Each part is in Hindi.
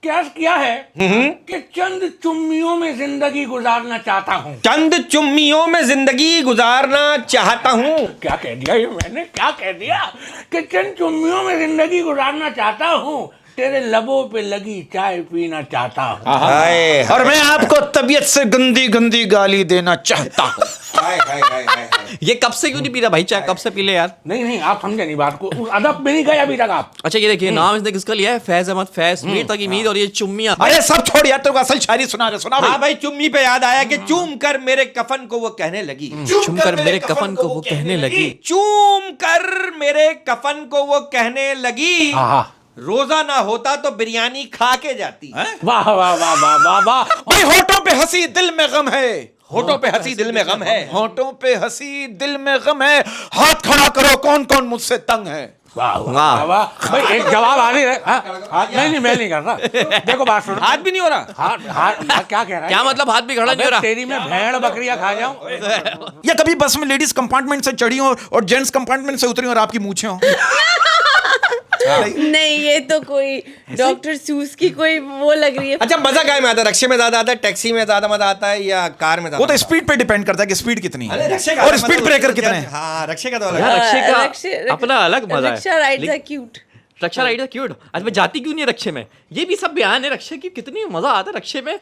कैश किया है कि चंद चुम्मियों में जिंदगी गुजारना चाहता हूँ। चंद चुम्मियों में जिंदगी गुजारना चाहता हूँ। क्या कह दिया ये मैंने, क्या कह दिया कि चंद चुम्मियों में जिंदगी गुजारना चाहता हूँ, तेरे लबों पे लगी चाय पीना चाहता हूँ। हाय और मैं आपको तबीयत से गंदी गंदी गाली देना चाहता हूँ। हाय हाय हाय हाय। ये कब से क्यों नहीं पी रहा भाई चाय? कब से पी ले यार? नहीं नहीं, आप समझे नहीं बात को, उस अदब में नहीं गए अभी तक आप। अच्छा ये देखिए, नाम इसने किसका लिया है? फैज अहमद फैज, मीर तकी मीर, और ये चुम्मियां। अरे सब छोड़ यार, तेरे को असल शायरी सुना रहे, सुना हाँ भाई, चुम्मी पे याद आया कि चूम कर मेरे कफन को वो कहने लगी। चुम कर मेरे कफन को वो कहने लगी। चूम कर मेरे कफन को वो कहने लगी। हाँ, रोजा ना होता तो बिरयानी खा के जाती। वाह वाह वाह वाह वाह वाह। भाई होठों पे हंसी दिल में गम है, होठों पे हंसी दिल में गम है। होठों पे हंसी दिल में गम है, हाथ खड़ा करो कौन कौन मुझसे तंग है। वाह वाह वाह। भाई एक जवाब आ नहीं रहे। हाँ? नहीं नहीं, मैं नहीं कर रहा। देखो बात सुनो। हाथ भी नहीं हो रहा। हाथ क्या कह रहा है? क्या मतलब हाथ भी खड़ा नहीं हो रहा? तेरी में भेड़ बकरियां खा जाऊं। या कभी बस में लेडीज कंपार्टमेंट से चढ़ी हो और जेंट्स कंपार्टमेंट से उतरी और आपकी मूछें हो। नहीं, ये तो कोई डॉक्टर सूस की कोई वो लग रही है। अच्छा, मजा काय में आता है? रक्शे में ज्यादा आता है, टैक्सी में ज्यादा मजा आता है, या कार में? वो तो स्पीड पे डिपेंड करता है कि स्पीड कितनी है रक्शे का और स्पीड ब्रेकर कितने हैं। हाँ, रक्शे का तो अलग यार है। रक्षे का अपना अलग मजा है। Raksha rides are cute. Raksha ride है क्यूट। आज मैं जाती क्यों नहीं है रक्षे में? ये भी सब बयान है रक्षे की, कितनी मजा आता है रक्षे में।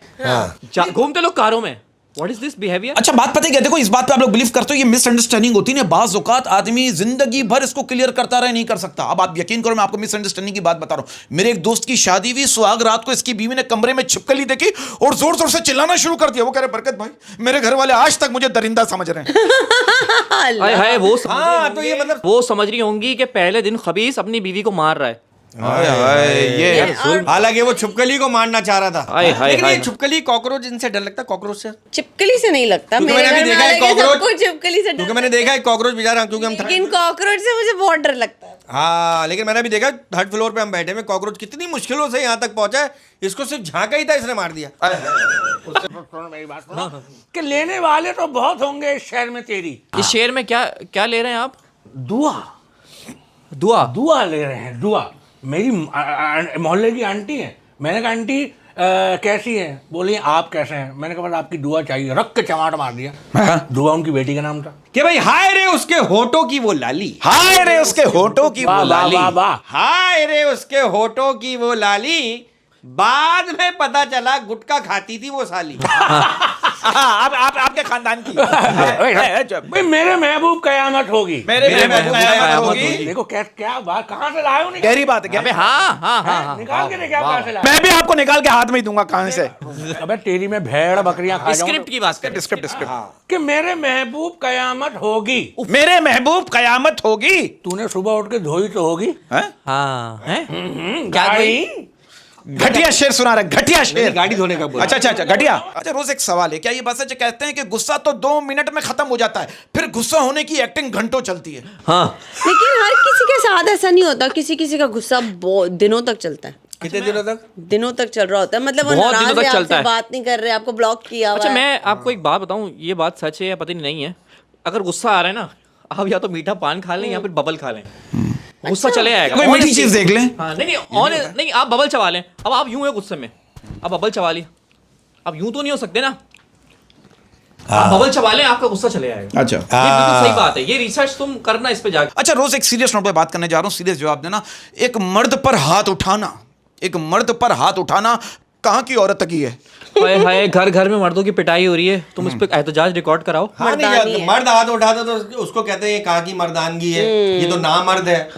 घूमते लोग कारों में। What is this behaviour? अच्छा बात पता है क्या, देखो इस बात पे आप लोग बिलीव करते हो ये मिसअंडरस्टैंडिंग होती है ना, बाज़ औकात आदमी जिंदगी भर इसको क्लियर करता रहे, नहीं कर सकता। अब आप यकीन करो, मैं आपको मिसअंडरस्टैंडिंग की बात बता रहा हूं। मेरे एक दोस्त की शादी हुई, सुहाग रात को इसकी बीवी ने कमरे में छिपकली देखी और जोर जोर से चिल्लाना शुरू कर दिया। वो कह रहे बरकत भाई, मेरे घर वाले आज तक मुझे दरिंदा समझ रहे हैं। हाय हाय, वो हाँ, तो ये मतलब वो समझ रही होंगी कि पहले दिन खबीस अपनी बीवी को मार रहा है। हालांकि वो छुपकली को मारना चाह रहा था। हाय हाय लेकिन ये हाय। छुपकली कॉकरोच, इनसे डर लगता है? कॉकरोच से? चिपकली से नहीं लगता। क्योंकि मेरे मैंने अभी घर में देखा है हालांकि कॉकरोच- सबको चिपकली से क्योंकि डर मैंने देखा है कॉकरोच बेचारा, क्योंकि हम लेकिन कॉकरोच से मुझे बहुत डर लगता है। हाँ, लेकिन मैंने भी देखा थर्ड फ्लोर पे हम बैठे में, कॉकरोच कितनी मुश्किलों से यहाँ तक पहुंचा है। इसको सिर्फ झांका ही था, इसने मार दिया। मेरी बात सुनो कि लेने वाले तो बहुत होंगे इस शहर में तेरी। इस शेर में क्या क्या ले रहे हैं आप? दुआ दुआ? दुआ ले रहे हैं, दुआ। मेरी मोहल्ले की आंटी है। मैंने कहा आंटी कैसी है? बोली आप कैसे हैं? मैंने कहा बस आपकी दुआ चाहिए। रख के चमाट मार दिया। दुआ उनकी बेटी का नाम था। कि भाई हाय रे उसके होठों की वो लाली, हाय रे उसके होठों की वाह वो वाह लाली। वाह वाह। हाय रे उसके होठों की वो लाली, बाद में पता चला गुटखा खाती थी वो साली। आप आपके खानदान की। भाई मेरे महबूब कयामत होगी। मेरे महबूब कयामत होगी। देखो क्या बात, कहाँ से लाए हो? गहरी बात है। अबे हाँ हाँ हाँ। निकाल के देखा कहाँ से लाए? मैं भी आपको निकाल के हाथ में ही दूंगा कहां से। अबे तेरी में भेड़ बकरियां खा जाऊं स्क्रिप्ट की बात कर। स्क्रिप्ट कि मेरे महबूब कयामत होगी। मेरे महबूब कयामत होगी। तूने सुबह उठ के धोई तो होगी हाँ है गाड़ी। घटिया शेर सुना रहा है, घटिया शेर। गाड़ी धोने का बोला। अच्छा घटिया। अच्छा रोज एक सवाल है, क्या ये बात सच है? कहते हैं कि गुस्सा तो 2 मिनट में खत्म हो जाता है, फिर गुस्सा होने की एक्टिंग घंटों चलती है। हाँ। लेकिन हर किसी के साथ ऐसा नहीं होता। किसी किसी का गुस्सा दिनों तक चलता है। कितने दिनों तक? दिनों तक चल रहा होता है। मतलब वो बहुत नाराज दिनों तक है, चलता आपसे है। बात नहीं कर रहे, आपको ब्लॉक किया हुआ अच्छा है। मैं आपको एक बात बताऊं, ये बात सच है या पता नहीं है। अगर गुस्सा आ रहा है ना, आप या तो मीठा पान खा लें या फिर बबल खा लें, गुस्सा चले आएगा। कोई मीठी चीज देख लें। हाँ नहीं नहीं, आप बबल चबा लें। अब आप यूं है गुस्से में, अब बबल चबा लिया। अब यूं तो नहीं हो सकते ना, आप बबल चबा लें, आपका गुस्सा चले आएगा। अच्छा ये बिल्कुल सही बात है। ये रिसर्च तुम करना इस पे जाकर। अच्छा रोज एक सीरियस नोट पे बात करने जा रहा हूँ, सीरियस जवाब देना। एक मर्द पर हाथ उठाना, एक मर्द पर हाथ उठाना कहाँ की औरत की है? हाय हाय, घर घर में मर्दों की पिटाई हो रही है, तुम इस पे एहतजाज रिकॉर्ड कराओ। हाँ नहीं, मर्द हाथ उठाता तो उसको कहते हैं कहाँ की मर्दानगी है, ये तो ना मर्द है।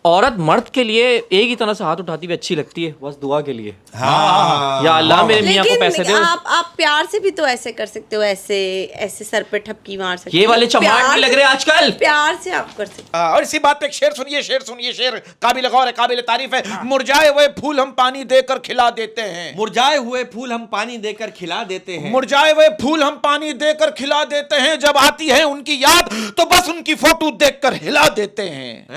औरत मर्द के लिए एक ही तरह से हाथ उठाती हुई अच्छी लगती है, बस दुआ के लिए। हाँ, या अल्लाह मेरे मियाँ को पैसे लेकिन दो। आप प्यार से भी तो ऐसे कर सकते हो, ऐसे सर पे ठपकी मार सकते हो। ये वाले चमाट प्यार भी लग से- रहे हैं आजकल। प्यार से आप कर सकते और इसी बात पे एक शेर सुनिए, शेर काबिल गौर है, काबिल तारीफ है। मुरझाए हुए फूल हम पानी देकर खिला देते हैं। मुरझाए हुए फूल हम पानी देकर खिला देते हैं। मुरझाए हुए फूल हम पानी देकर खिला देते हैं, जब आती है उनकी याद तो बस उनकी फोटो देखकर हिला देते हैं।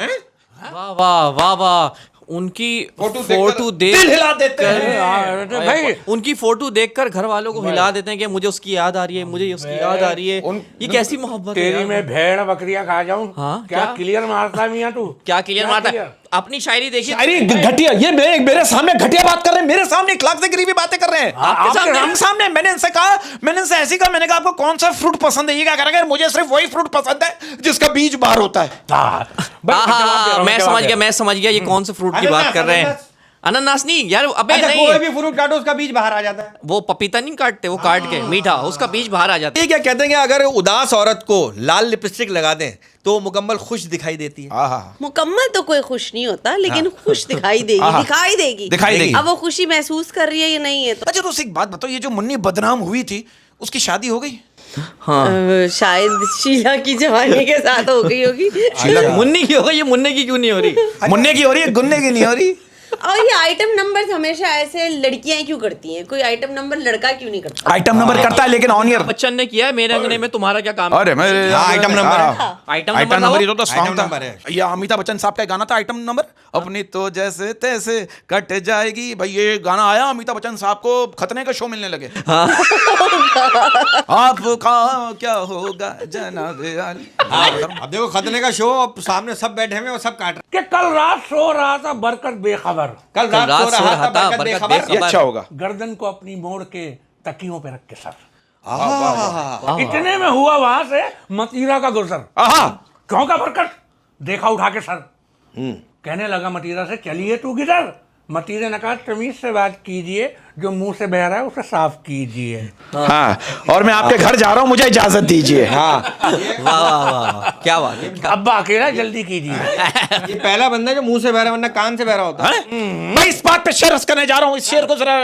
वाह वाह वाह वाह, उनकी फोटो देख दिल हिला देते हैं। भाई उनकी फोटो देखकर घर वालों को हिला देते हैं कि मुझे उसकी याद आ रही है, मुझे उसकी याद आ रही है। ये कैसी मोहब्बत है तेरी यार? में भेड़ बकरियां खा जाऊं। हाँ, क्या क्या? क्लियर मारता है मियां तू? क्या क्लियर मारता है? अपनी शायरी देखिए। अरे घटिया, ये मेरे सामने घटिया बात कर रहे हैं, मेरे सामने इखलाक से गिरी बातें कर रहे हैं आपके सामने। मैंने इनसे कहा, मैंने इनसे ऐसी कहा, मैंने कहा आपको कौन सा फ्रूट पसंद है? ये क्या करेंगे, मुझे सिर्फ वही फ्रूट पसंद है जिसका बीज बाहर होता है। मैं समझ गया ये कौन से फ्रूट की बात कर रहे हैं। अनानास नहीं यार, अबे अच्छा, नहीं, कोई भी फ्रूट काटो उसका बीज बाहर आ जाता है। वो पपीता नहीं काटते, वो काट के मीठा, उसका बीज बाहर आ जाता है। ये क्या कहते हैं कि अगर उदास औरत को लाल लिपस्टिक लगा दें तो वो मुकम्मल खुश दिखाई देती है। मुकम्मल तो कोई खुश नहीं होता, लेकिन खुश दिखाई देगी, दिखाई देगी। अब वो खुशी महसूस कर रही है या नहीं है तो। अच्छा दोस्त एक बात बताओ, ये जो मुन्नी बदनाम हुई थी उसकी शादी हो गई? शायद शीला की जवानी के साथ हो गई होगी। मुन्नी की हो गई, ये मुन्ने की क्यों नहीं हो रही? मुन्ने की हो रही है, गुन्ने की नहीं हो रही। और ये आइटम नंबर हमेशा ऐसे लड़कियां क्यों करती हैं? कोई आइटम नंबर लड़का क्यों नहीं करता? आइटम नंबर करता है लेकिन ऑन ईयर। बच्चन ने किया है, मेरे अंगने में तुम्हारा क्या काम है? अरे मेरे आइटम नंबर है। आइटम आइटम नंबर, ये तो सॉन्ग आइटम नंबर था। है। ये अमिताभ बच्चन साहब का गाना था आइटम नंबर, अपनी तो जैसे तैसे कट जाएगी। भाई ये गाना आया, अमिताभ बच्चन साहब को खतने का शो मिलने लगे। आपका क्या होगा जनाब आली। अब देखो खतने का शो, अब सामने सब बैठे हुए और सब काट रहे कि कल रात सो रहा था बरकत बेखबर, कल रात सो रहा था बरकत बरकत बेखबर। बेखबर। ये अच्छा होगा। गर्दन को अपनी मोड़ के तकियों पे रख के सर, इतने में हुआ वहां से मतीरा का गुजर। क्यों का बरकत देखा उठा के सर, कहने लगा मतीरा से चलिए तू किधर। मतीरे ने कहा तमीज से बात कीजिए, जो मुंह से बह रहा है उसे साफ कीजिए। हाँ, और मैं आपके घर जा रहा हूँ, मुझे इजाजत दीजिए। वाह, क्या बात है। अब्बा अकेला जल्दी कीजिए। ये पहला बंदा जो मुंह से बह रहा है, वरना कान से बह रहा होता है। मैं इस बात पे शेर करने जा रहा हूँ। इस शेर को जरा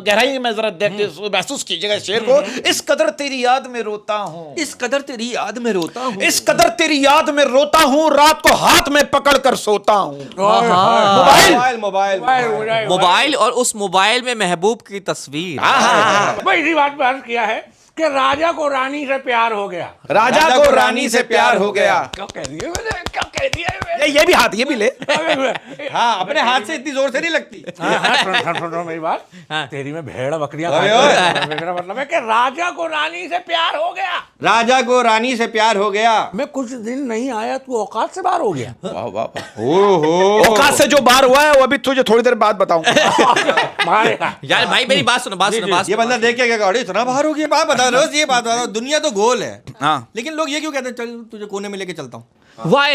गहराई में जरा देखते महसूस कीजिएगा इस शेर को। इस कदर तेरी याद में रोता हूँ, इस कदर तेरी याद में रोता हूँ, इस कदर तेरी याद में रोता हूँ, रात को हाथ में पकड़ कर सोता हूँ। मोबाइल और उस मोबाइल में महबूब की तस्वीर। भाई इसी बात पर अर्ज किया है कि राजा को रानी से प्यार हो गया। राजा को रानी से प्यार हो गया। क्या कह दिया मैंने, क्या कह दिया मैंने? ये भी हाथ, ये भी ले। हाँ, अपने हाथ से इतनी जोर से नहीं लगती। सुनो मेरी बात, तेरी में भेड़ बकरियां अरे मेरा मतलब है कि राजा को रानी से प्यार हो गया। राजा को रानी से प्यार हो गया। मैं कुछ दिन नहीं आया, तू औकात से बाहर हो गया। ओहो, औकात से जो बाहर हुआ है वो अभी तुझे थोड़ी देर बाद बताऊंगा। मारेगा। यार भाई मेरी बात सुनो, बात सुनो। ये बंदा देख के क्या गाड़ी इतना बाहर हो गया। बात बता रहे हो, ये बात बता रहा हूँ, दुनिया तो गोल है। हाँ। लेकिन लोग ये क्यों कहते हैं चल तुझे कोने में लेके चलता हूँ। वाह,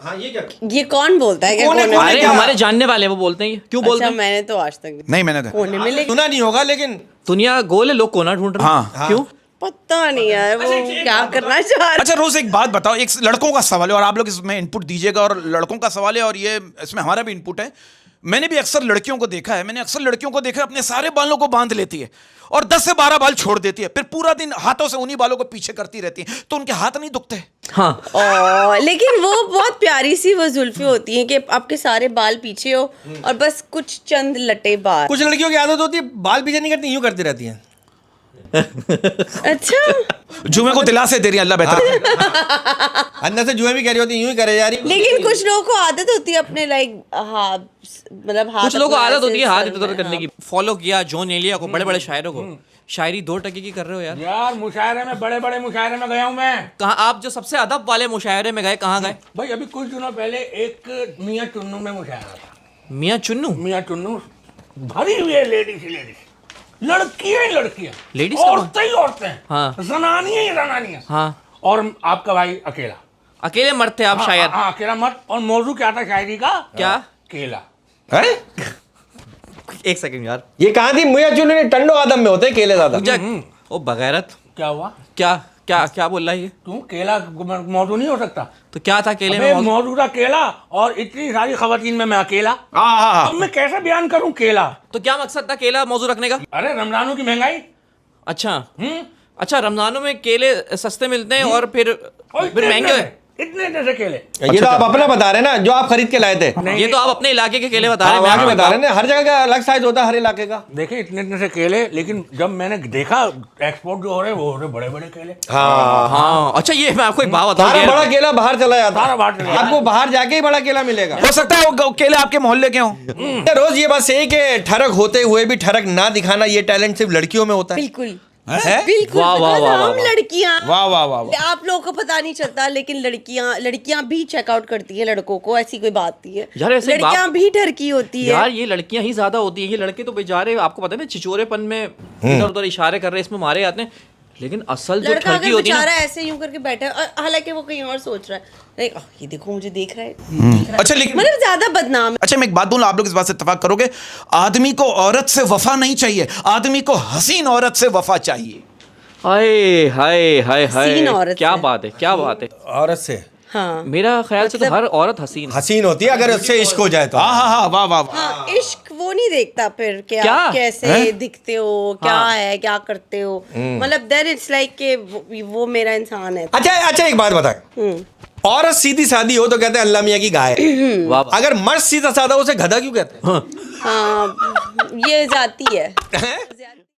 हाँ, ये क्या? ये कौन बोलता है? क्या कोने- कोने कोने- अरे क्या? हमारे जानने वाले वो बोलते हैं, क्यों बोलते अच्छा, हैं? मैंने तो आज तक नहीं मैंने कोने में लेके सुना नहीं होगा, लेकिन दुनिया गोल है, लोग कोना ढूंढ रहे हैं। हाँ। क्यों? पता नहीं यार वो क्या करना चाह रहा है। अच्छा रोज एक बात बताओ, एक लड़कों का सवाल है और आप लोग इसमें इनपुट दीजिएगा, और लड़कों का सवाल है और ये इसमें हमारा भी इनपुट है। मैंने भी अक्सर लड़कियों को देखा है, अपने सारे बालों को बांध लेती है और 10 से 12 बाल छोड़ देती है, फिर पूरा दिन हाथों से उन्हीं बालों को पीछे करती रहती है, तो उनके हाथ नहीं दुखते? हाँ, लेकिन वो बहुत प्यारी सी वो जुल्फी होती हैं कि आपके सारे बाल पीछे हो और बस कुछ चंद लटे बाल। कुछ लड़कियों की आदत होती है बाल पीछे नहीं करती, यूं करती रहती हैं। अच्छा, जुमे को दिलासे दे रही है, अल्लाह बेहतर। अंदर से जुए भी कह रही होती, यूं ही करे जा रही। लेकिन कुछ लोगों को आदत होती है अपने लाइक हाथ, मतलब हाथ कुछ लोगों को अपना आदत ऐसे होती है हाथ सर इधर उधर में, करने की। फॉलो किया जॉन एलिया को, बड़े बड़े शायरों को। शायरी 2 टके की कर रहे हो यार। यार मुशायरे में, बड़े बड़े मुशायरे में गया हूँ मैं। कहाँ आप जो सबसे अदब वाले मुशायरे में गए, कहाँ गए? भाई अभी कुछ दिनों पहले एक मियाँ चुन्नू में मुशायरा था। मियाँ चुन्नू? मियाँ चुन्नू भरी हुई है लेडीज ही लेडीज, लड़कियां ही लड़कियां, लेडीज औरतें ही औरतें, हाँ। जनानियां ही जनानियां। हाँ। और आपका भाई अकेला, अकेले मरते आप शायर। हाँ, अकेला मत। और मौजू क्या था शायरी का? क्या? केला। एक सेकंड यार, ये कहाँ थी? मुझे चुने ने टंडो आदम में होते हैं केले ज्यादा। ओ बगैरत, क्या हुआ? क्या क्या क्या बोल रहा है ये? तू केला मौजू नहीं हो सकता? तो क्या था केले अबे में? मौजू था केला, और इतनी सारी खवातीन में मैं अकेला। अब मैं कैसे बयान करूं केला? तो क्या मकसद था केला मौजू रखने का? अरे रमजानों की महंगाई। अच्छा, अच्छा, रमजानों में केले सस्ते मिलते हैं और फिर महंगे। इतने जैसे केले। ये तो आप अपना बता रहे हैं ना, जो आप खरीद के लाए थे। ये तो आप अपने इलाके के केले बता हाँ, रहे वहाँ के हैं। बता रहे हैं, हर जगह का अलग साइज होता है, हर इलाके का। देखे इतने इतने से केले, लेकिन जब मैंने देखा एक्सपोर्ट जो हो रहे वो हो रहे बड़े बड़े केले। हाँ, हाँ, अच्छा, ये मैं आपको एक बात बताऊं सारा यार। बड़ा केला बाहर चला जाता सारा है। बाहर चला जाता है। आपको बाहर जाके ही बड़ा केला मिलेगा। हो सकता है वो केले आपके मोहल्ले के हों। रोज ये बात सही कि ठरक होते हुए भी ठरक ना दिखाना, ये टैलेंट सिर्फ लड़कियों में होता है। बिल्कुल बिल्कुल वाह, वाह, because वाह, हम वाह। लड़कियां, वाह वाह वाह वाह। आप लोगों को पता नहीं चलता लेकिन लड़कियां भी चेकआउट करती है लड़कों को, ऐसी कोई बात नहीं है। यार, ऐसे लड़कियां भी डर की होती है। यार ये लड़कियां ही ज्यादा होती है, ये लड़के तो बेचारे आपको पता है ना चिचोरेपन में इधर उधर इशारे कर रहे हैं, इसमें मारे जाते हैं। लेकिन असल जो लड़का ठगी अगर होती है बेचारा ना, ऐसे यूं करके बैठा है और हालांकि वो कहीं और सोच रहा है, नहीं, ये देखो मुझे देख रहा है, अच्छा लेकिन मतलब ज्यादा बदनाम है। अच्छा मैं एक बात बोलूं, आप लोग इस बात से इत्तेफाक करोगे, आदमी को औरत से वफा नहीं चाहिए, आदमी को हसीन औरत से वफा चाहिए। हाय हाय हाय हसीन हाय, औरत क्या से। बात है, क्या बात है। औरत से हाँ मेरा ख्याल से तो हर औरत हसीन है। हसीन होती है अगर उससे इश्क हो जाए तो। हाँ हाँ हाँ, वाह वाह वाह। हाँ, इश्क वो नहीं देखता फिर कि क्या? आप कैसे दिखते हो, क्या हाँ। है, क्या करते हो, मतलब देन इट्स लाइक कि वो मेरा इंसान है। अच्छा अच्छा, एक बात बताए, औरत सीधी सादी हो तो कहते हैं अल्लाह मियाँ की गाय। वाह वाह। अगर मर्द सीधा साधा हो उसे गधा क्यों कहते हैं? हाँ, ये जाती है।